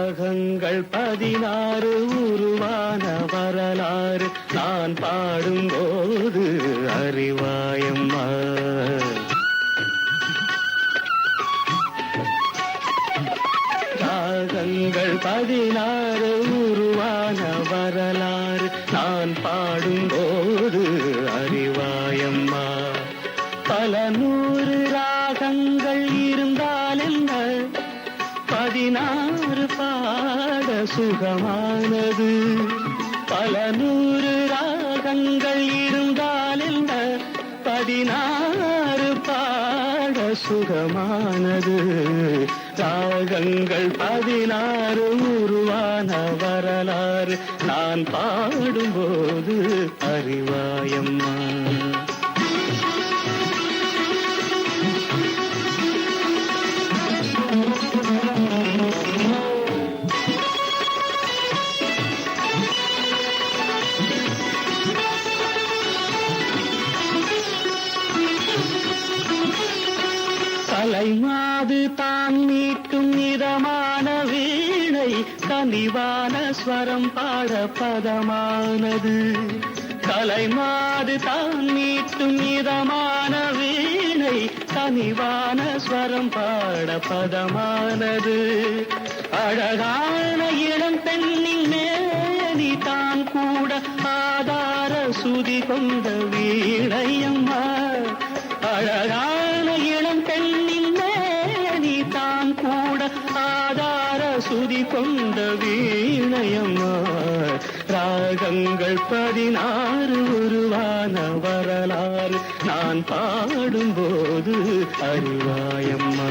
ராகங்கள் 16 உருவான வரலாறு நான் பாடும்போது அறிவாயம்மா. ராகங்கள் 16 உருவான வரலாறு நான் பாடும்போது அறிவாயம்மா. பல 100 ராகங்கள் இருந்தால் என்ன, 16 பாட சுகமானது. பல 100 ராகங்கள் இருந்தால் என்ன, 16 பாட சுகமானது. ராகங்கள் 16 உருவான வரலாறு நான் பாடும்போது அறிவாயம்மா. கலைமாது தான் மீட்டும் இதமான வீணை, கனிவான ஸ்வரம் பாட பதமானது. கலைமாது தான் மீட்டும் இதமான வீணை, கனிவான ஸ்வரம் பாட பதமானது. அழகான இளம் பெண்ணின் மேனி தான் கூட ஆதார சுதி கொண்ட வீணையம்மா. அழகான இளம் பெண்ணின் மேனி தான் கூட ஆதார சுதி கொண்ட வீணையம்மா. ராகங்கள் 16 உருவான வரலாறு நான் பாடும்போது அறிவாயம்மா.